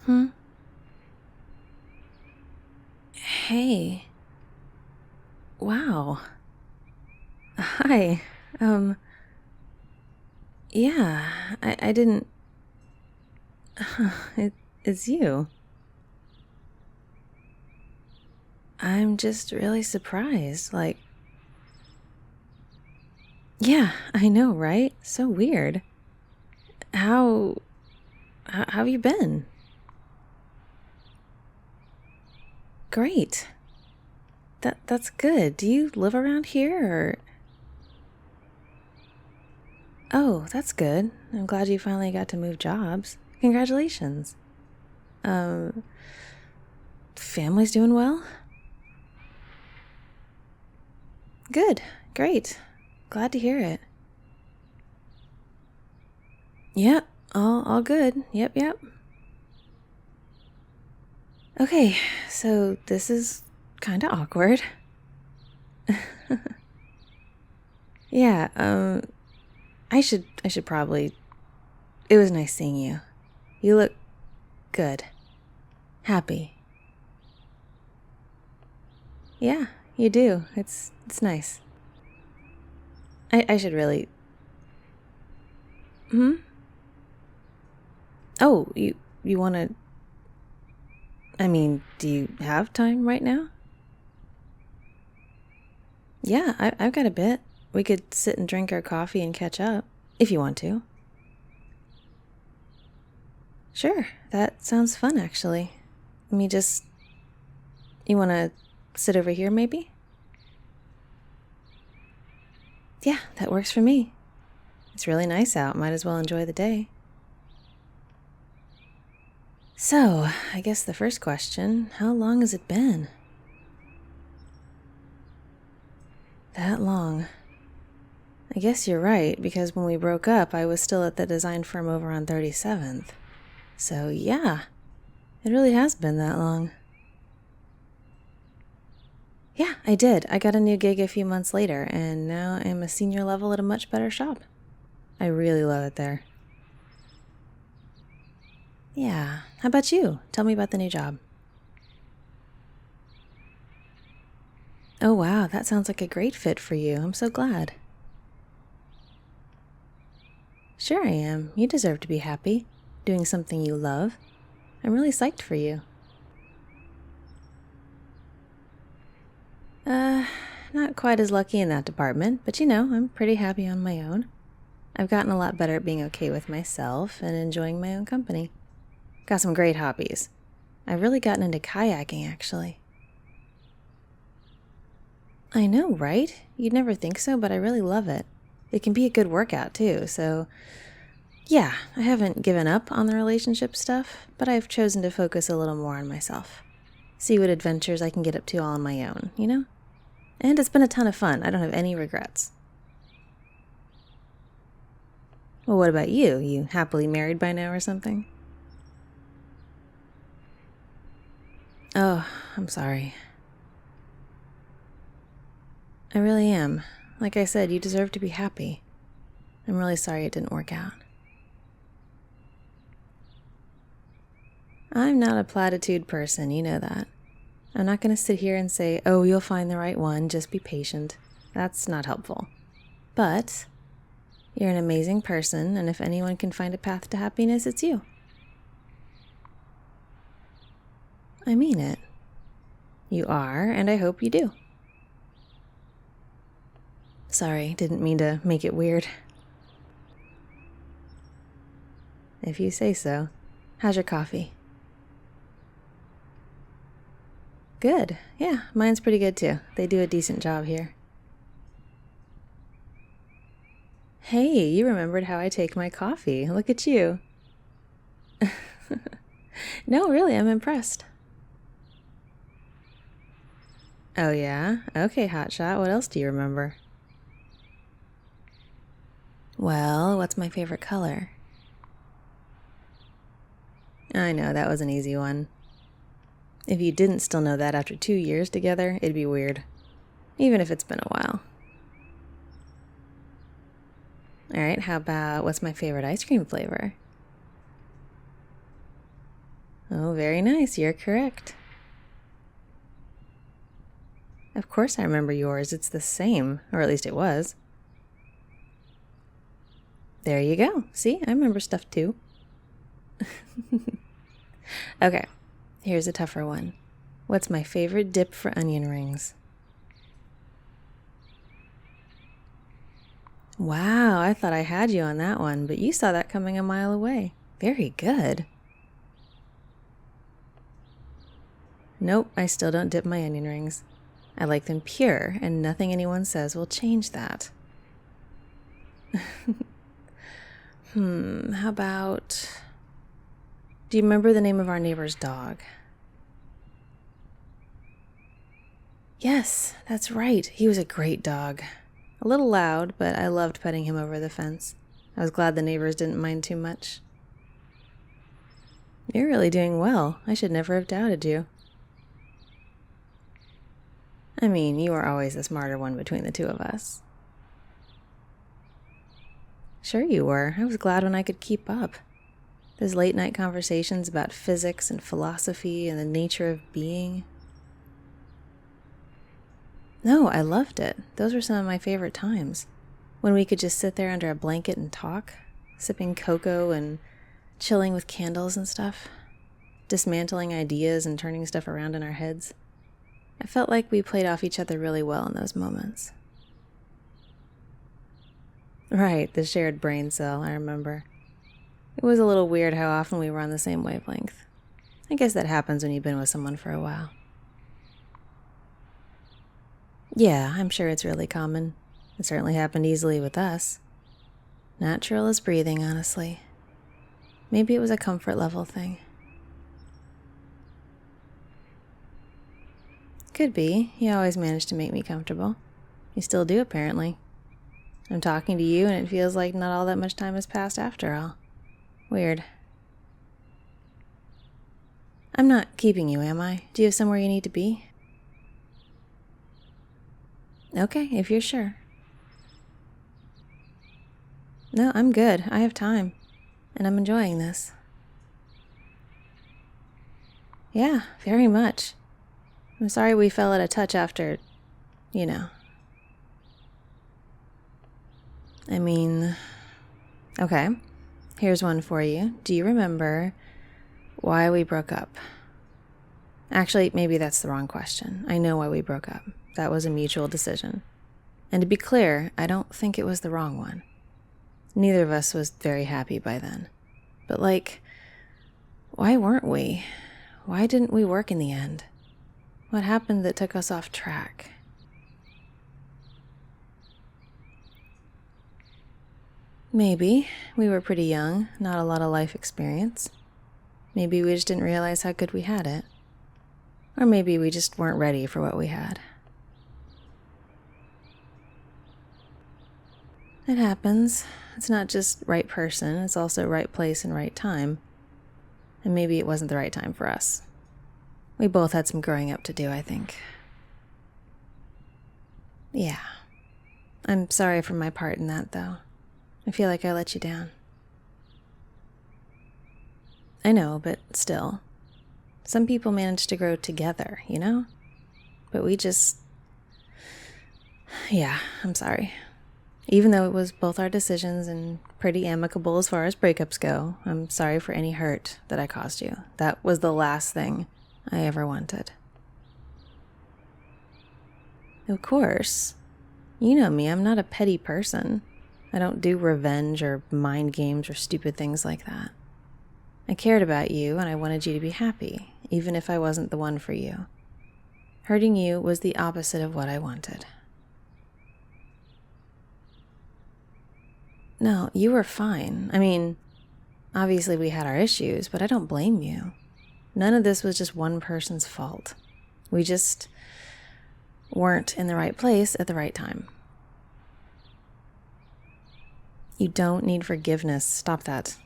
Hmm? Hey. Wow. Hi. Um, yeah, I didn't. It's you. I'm just really surprised. Like, yeah, I know, right? So weird. How, how have you been? Great. That's good. Do you live around here or? Oh, that's good. I'm glad you finally got to move jobs. Congratulations. Um, family's doing well? Good. Great. Glad to hear it. Yep, all good. Yep. Okay, so this is kind of awkward. Yeah, I should probably. It was nice seeing you. You look good. Happy. Yeah, you do. It's nice. I should really. Hmm? Oh, you want to. I mean, do you have time right now? Yeah, I've got a bit. We could sit and drink our coffee and catch up, if you want to. Sure, that sounds fun, actually. Let me just. You want to sit over here, maybe? Yeah, that works for me. It's really nice out. Might as well enjoy the day. So, I guess the first question, how long has it been? That long. I guess you're right, because when we broke up, I was still at the design firm over on 37th. So, yeah, it really has been that long. Yeah, I did. I got a new gig a few months later, and now I'm a senior level at a much better shop. I really love it there. Yeah. How about you? Tell me about the new job. Oh, wow, that sounds like a great fit for you. I'm so glad. Sure, I am. You deserve to be happy, doing something you love. I'm really psyched for you. Uh, Not quite as lucky in that department, but I'm pretty happy on my own. I've gotten a lot better at being okay with myself and enjoying my own company. Got some great hobbies. I've really gotten into kayaking, actually. I know, right? You'd never think so, but I really love it. It can be a good workout, too, so yeah, I haven't given up on the relationship stuff, but I've chosen to focus a little more on myself. See what adventures I can get up to all on my own, you know? And it's been a ton of fun. I don't have any regrets. Well, what about you? You happily married by now or something? Oh, I'm sorry. I really am. Like I said, you deserve to be happy. I'm really sorry it didn't work out. I'm not a platitude person, you know that. I'm not going to sit here and say, oh, you'll find the right one, just be patient. That's not helpful. But you're an amazing person, and if anyone can find a path to happiness, it's you. I mean it. You are, and I hope you do. Sorry, didn't mean to make it weird. If you say so. How's your coffee? Good. Yeah, mine's pretty good too. They do a decent job here. Hey, you remembered how I take my coffee. Look at you. No, really, I'm impressed. Oh, yeah? Okay, hotshot. What else do you remember? Well, what's my favorite color? I know, that was an easy one. If you didn't still know that after 2 years together, it'd be weird. Even if it's been a while. Alright, how about what's my favorite ice cream flavor? Oh, very nice. You're correct. Of course I remember yours. It's the same, or at least it was. There you go. See, I remember stuff too. Okay, here's a tougher one. What's my favorite dip for onion rings? Wow, I thought I had you on that one, but you saw that coming a mile away. Very good. Nope, I still don't dip my onion rings. I like them pure, and nothing anyone says will change that. How about... Do you remember the name of our neighbor's dog? Yes, that's right. He was a great dog. A little loud, but I loved petting him over the fence. I was glad the neighbors didn't mind too much. You're really doing well. I should never have doubted you. I mean, you were always the smarter one between the two of us. Sure you were. I was glad when I could keep up. Those late night conversations about physics and philosophy and the nature of being. No, I loved it. Those were some of my favorite times. When we could just sit there under a blanket and talk, sipping cocoa and chilling with candles and stuff, dismantling ideas and turning stuff around in our heads. I felt like we played off each other really well in those moments. Right, the shared brain cell, I remember. It was a little weird how often we were on the same wavelength. I guess that happens when you've been with someone for a while. Yeah, I'm sure it's really common. It certainly happened easily with us. Natural as breathing, honestly. Maybe it was a comfort level thing. Could be. You always managed to make me comfortable. You still do, apparently. I'm talking to you, and it feels like not all that much time has passed after all. Weird. I'm not keeping you, am I? Do you have somewhere you need to be? Okay, if you're sure. No, I'm good. I have time. And I'm enjoying this. Yeah, very much. I'm sorry we fell out of touch after, you know. I mean, okay, here's one for you. Do you remember why we broke up? Actually, maybe that's the wrong question. I know why we broke up. That was a mutual decision. And to be clear, I don't think it was the wrong one. Neither of us was very happy by then. But why weren't we? Why didn't we work in the end? What happened that took us off track? Maybe. We were pretty young, not a lot of life experience. Maybe we just didn't realize how good we had it. Or maybe we just weren't ready for what we had. It happens. It's not just right person, it's also right place and right time. And maybe it wasn't the right time for us. We both had some growing up to do, I think. Yeah. I'm sorry for my part in that, though. I feel like I let you down. I know, but still. Some people manage to grow together, you know? But we just... Yeah, I'm sorry. Even though it was both our decisions and pretty amicable as far as breakups go, I'm sorry for any hurt that I caused you. That was the last thing I ever wanted. Of course. You know me, I'm not a petty person. I don't do revenge or mind games or stupid things like that. I cared about you and I wanted you to be happy, even if I wasn't the one for you. Hurting you was the opposite of what I wanted. No, you were fine. I mean, obviously we had our issues, but I don't blame you. None of this was just one person's fault. We just weren't in the right place at the right time. You don't need forgiveness. Stop that.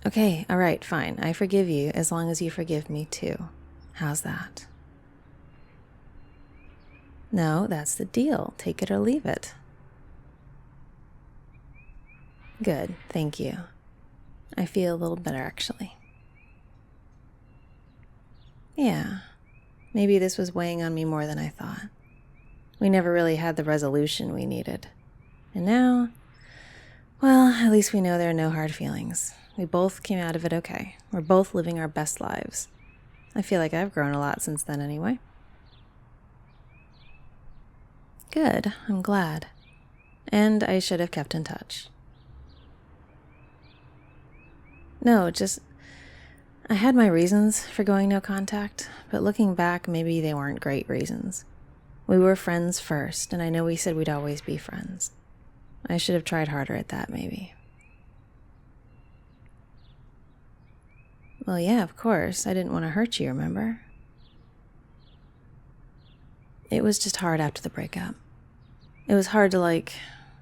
Okay, all right, fine. I forgive you as long as you forgive me too. How's that? No, that's the deal. Take it or leave it. Good, thank you. I feel a little better, actually. Yeah, maybe this was weighing on me more than I thought. We never really had the resolution we needed. And now, well, at least we know there are no hard feelings. We both came out of it okay. We're both living our best lives. I feel like I've grown a lot since then anyway. Good, I'm glad. And I should have kept in touch. No, I had my reasons for going no contact, but looking back, maybe they weren't great reasons. We were friends first, and I know we said we'd always be friends. I should have tried harder at that, maybe. Well, yeah, of course. I didn't want to hurt you, remember? It was just hard after the breakup. It was hard to,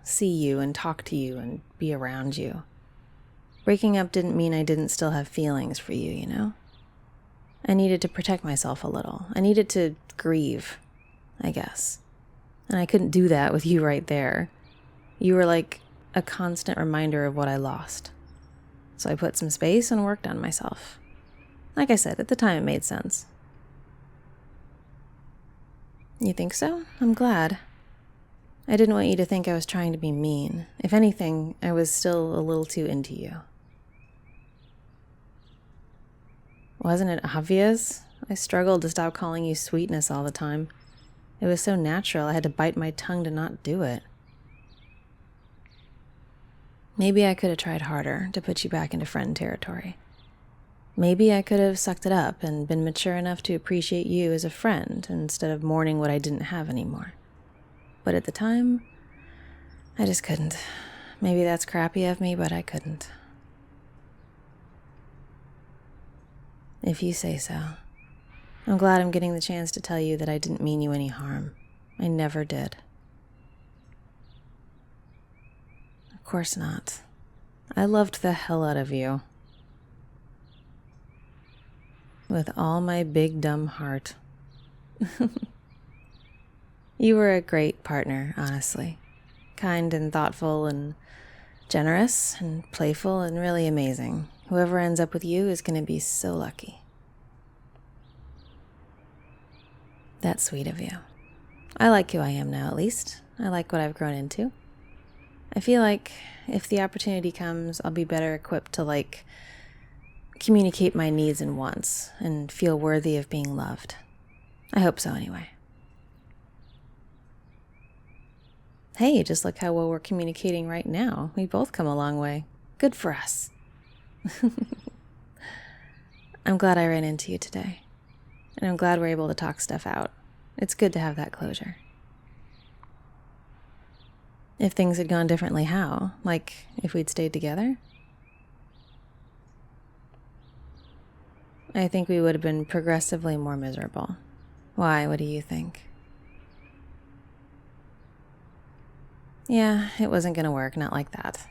see you and talk to you and be around you. Breaking up didn't mean I didn't still have feelings for you, you know? I needed to protect myself a little. I needed to grieve, I guess. And I couldn't do that with you right there. You were like a constant reminder of what I lost. So I put some space and worked on myself. Like I said, at the time it made sense. You think so? I'm glad. I didn't want you to think I was trying to be mean. If anything, I was still a little too into you. Wasn't it obvious? I struggled to stop calling you sweetness all the time. It was so natural, I had to bite my tongue to not do it. Maybe I could have tried harder to put you back into friend territory. Maybe I could have sucked it up and been mature enough to appreciate you as a friend instead of mourning what I didn't have anymore. But at the time, I just couldn't. Maybe that's crappy of me, but I couldn't. If you say so. I'm glad I'm getting the chance to tell you that I didn't mean you any harm. I never did. Of course not. I loved the hell out of you. With all my big dumb heart. You were a great partner, honestly. Kind and thoughtful and generous and playful and really amazing. Whoever ends up with you is going to be so lucky. That's sweet of you. I like who I am now, at least. I like what I've grown into. I feel like if the opportunity comes, I'll be better equipped to, communicate my needs and wants and feel worthy of being loved. I hope so, anyway. Hey, just look how well we're communicating right now. We both come a long way. Good for us. I'm glad I ran into you today. And I'm glad we're able to talk stuff out. It's good to have that closure. If things had gone differently, how? Like, if we'd stayed together? I think we would have been progressively more miserable. Why? What do you think? Yeah, it wasn't going to work, not like that.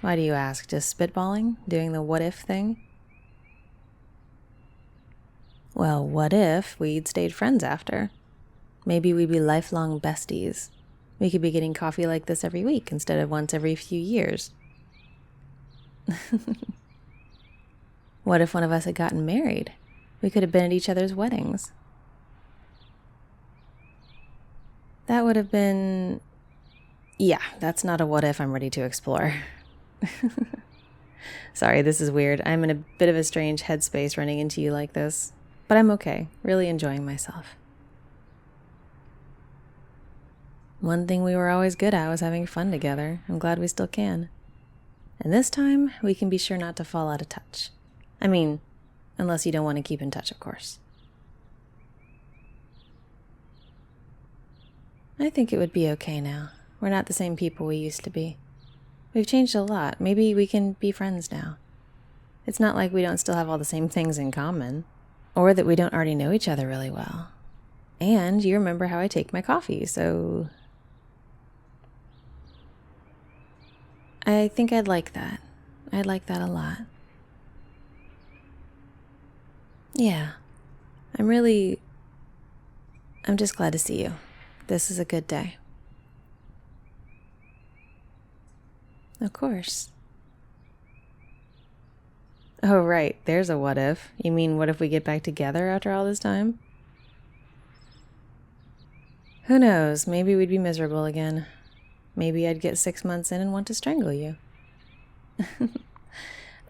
Why do you ask? Just spitballing? Doing the what if thing? Well, what if we'd stayed friends after? Maybe we'd be lifelong besties. We could be getting coffee like this every week instead of once every few years. What if one of us had gotten married? We could have been at each other's weddings. That would have been... Yeah, that's not a what if I'm ready to explore. Sorry, this is weird. I'm in a bit of a strange headspace running into you like this. But I'm okay, really enjoying myself. One thing we were always good at was having fun together. I'm glad we still can. And this time, we can be sure not to fall out of touch. I mean, unless you don't want to keep in touch, of course. I think it would be okay now. We're not the same people we used to be. We've changed a lot. Maybe we can be friends now. It's not like we don't still have all the same things in common, or that we don't already know each other really well. And you remember how I take my coffee, so... I think I'd like that. I'd like that a lot. Yeah. I'm just glad to see you. This is a good day. Of course. Oh, right. There's a what if. You mean, what if we get back together after all this time? Who knows? Maybe we'd be miserable again. Maybe I'd get 6 months in and want to strangle you.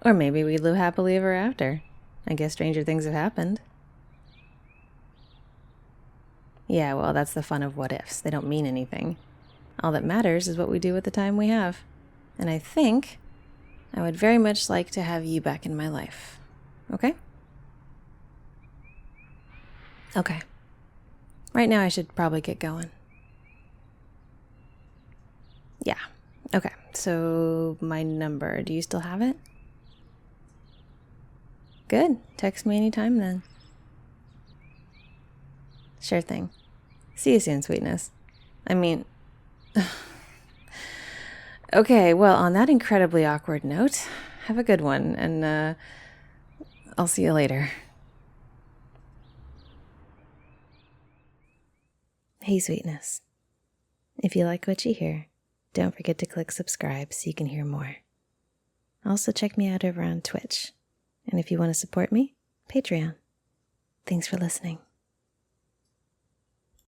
Or maybe we'd live happily ever after. I guess stranger things have happened. Yeah, well, that's the fun of what ifs. They don't mean anything. All that matters is what we do with the time we have. And I think I would very much like to have you back in my life. Okay? Okay. Right now I should probably get going. Yeah. Okay. So my number, do you still have it? Good. Text me anytime then. Sure thing. See you soon, sweetness. I mean... Okay, well, on that incredibly awkward note, have a good one, and I'll see you later. Hey, sweetness. If you like what you hear, don't forget to click subscribe so you can hear more. Also, check me out over on Twitch. And if you want to support me, Patreon. Thanks for listening.